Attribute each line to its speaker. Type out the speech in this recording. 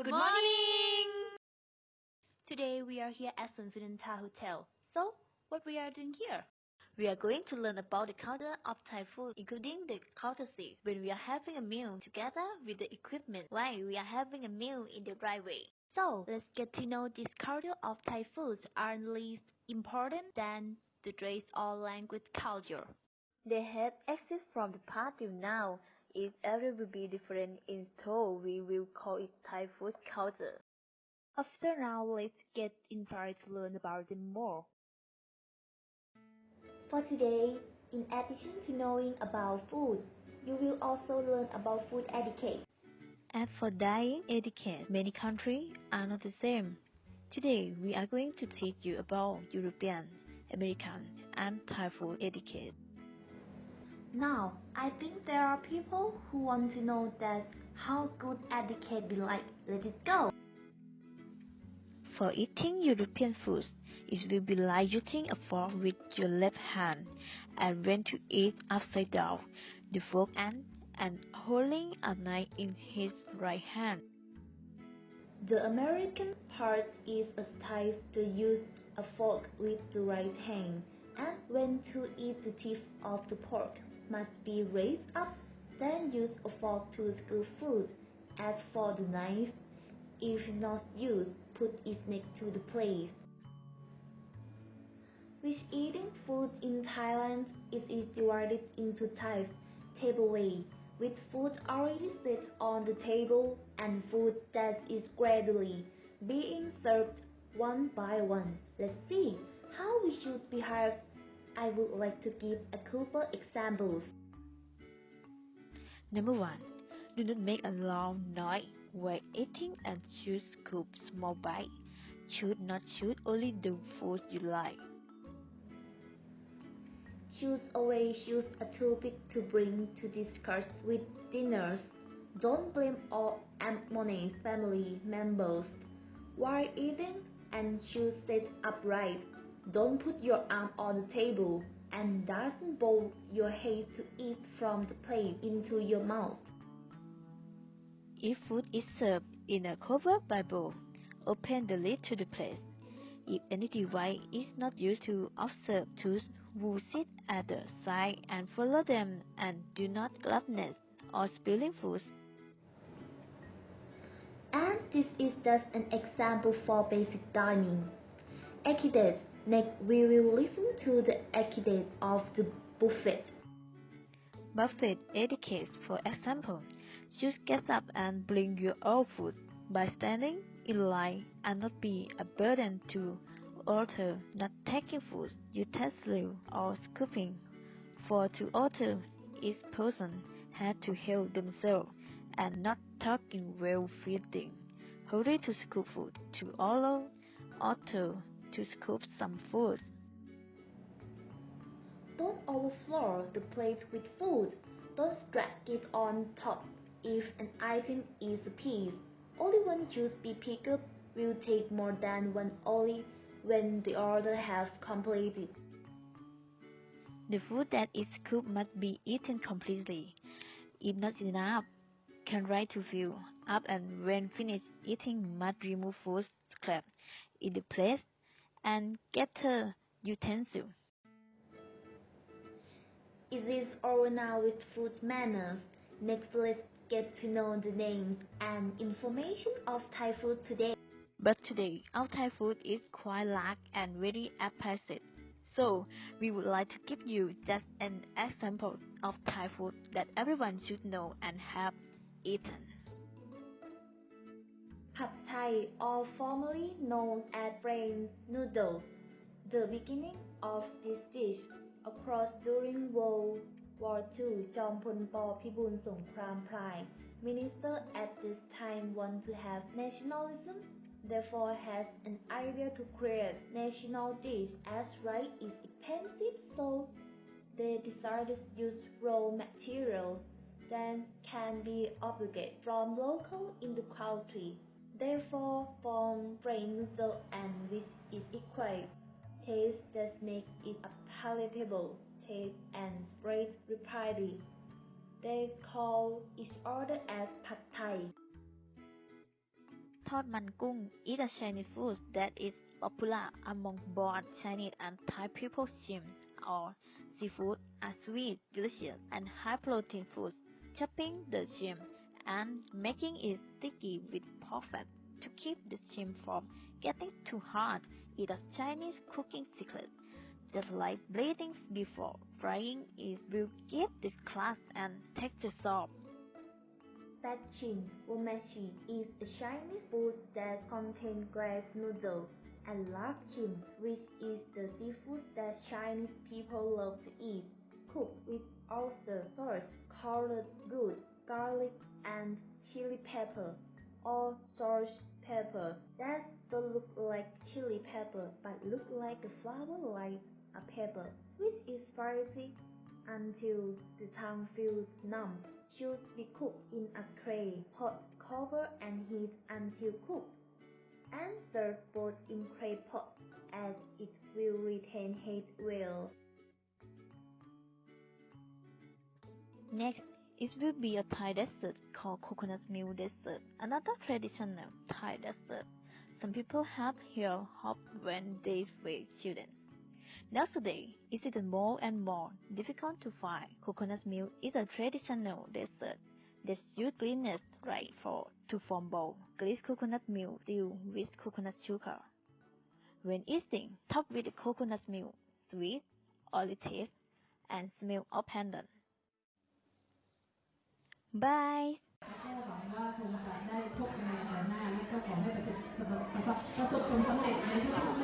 Speaker 1: Good morning!
Speaker 2: Today we are here at Sunsunanta Hotel. So, what we are doing here? We are going to learn about the culture of Thai food, including the courtesy when we are having a meal together with the equipment, why we are having a meal in the right way. So, let's get to know this culture of Thai foods are least important than the dress or language culture. They have existed from the past till now. If ever will be different in store, we will call it Thai food culture. After now, let's get inside to learn about them more. For today, in addition to knowing about food, you will also learn about food etiquette. As for diet etiquette, many countries are not the same. Today, we are going to teach you about European, American, and Thai food etiquette. Now, I think there are people who want to know that how good etiquette be like. Let it go! For eating European food, it will be like using a fork with your left hand, and when to eat upside down, the fork end, and holding a knife in his right hand. The American part is a style to use a fork with the right hand, and when to eat the tip of the pork must be raised up, then use a fork to scoop food. As for the knife, if not used, put it next to the plate. With eating food in Thailand, it is divided into types, tableway, with food already set on the table, and food that is gradually being served one by one. Let's see how we should behave. I would like to give a couple examples. Number 1. Do not make a loud noise while eating and should scoop small bites. Should not choose only the food you like. Choose always use a toothpick to bring to discuss with dinners. Don't blame or admonish family members while eating, and should sit upright. Don't put your arm on the table, and doesn't bow your head to eat from the plate into your mouth. If food is served in a covered by bowl, open the lid to the plate. If any device is not used to observe those who sit at the side and follow them, and do not gluttonous or spilling food. And this is just an example for basic dining. Etiquette. Next, we will listen to the etiquette of the buffet. Buffet etiquette, for example, should get up and bring your own food by standing in line and not be a burden to others, not taking food, utensils or scooping. For to others, each person had to help themselves and not talking while feeding. Hurry to scoop food to allow others to scoop some food. Don't overflow the plate with food. Don't drag it on top. If an item is a piece, only one should be picked up. Will take more than one only when the order has completed. The food that is scooped must be eaten completely. If not enough, can try to fill up, and when finished eating must remove food scraps in the plate and get a utensil. It is over now with food manners. Next, let's get to know the names and information of Thai food today. But today, our Thai food is quite large and very appetizing. So, we would like to give you just an example of Thai food that everyone should know and have eaten. Pad Thai, or formerly known as plain noodle. The beginning of this dish occurs during World War II. Jompon Piboon Songkram Pride minister at this time want to have nationalism, therefore has an idea to create national dish as rice is expensive, so they decided to use raw material that can be obtained from local in the country. Therefore, form plain noodle and with its equal taste that makes it a palatable taste and spread rapidly. They call each other as Pad Thai. ทอดมันกุ้ง is a Chinese food that is popular among both Chinese and Thai people. Shrimp or seafood are sweet, delicious, and high-protein foods. Chopping the shrimp and making it sticky with pork fat to keep the shrimp from getting too hard is a Chinese cooking secret. Just like bleeding before frying, it will give the crust and texture soft.
Speaker 1: Bachin womashi is a Chinese food that contains glass noodles and large shrimp, which is the seafood that Chinese people love to eat. Cooked with oyster sauce, colored good, garlic, and chili pepper, or sauce pepper that don't look like chili pepper but look like a flower like a pepper, which is spicy until the tongue feels numb. Should be cooked in a clay pot, cover and heat until cooked, and serve both in clay pot as it will retain heat well.
Speaker 2: Next, it will be a Thai dessert called coconut milk dessert, another traditional Thai dessert. Some people have heard of when they were children. Nowadays, it is more and more difficult to find. Coconut milk is a traditional dessert that uses greenness right to form bowl. Glazed coconut milk filled with coconut sugar. When eating, top with coconut milk, sweet, oily taste, and smell of pandan. Bye.
Speaker 3: ก็หวังว่าคงจะได้พบกันในคราวหน้าและก็ขอให้ประสบผลสำเร็จในทุกๆ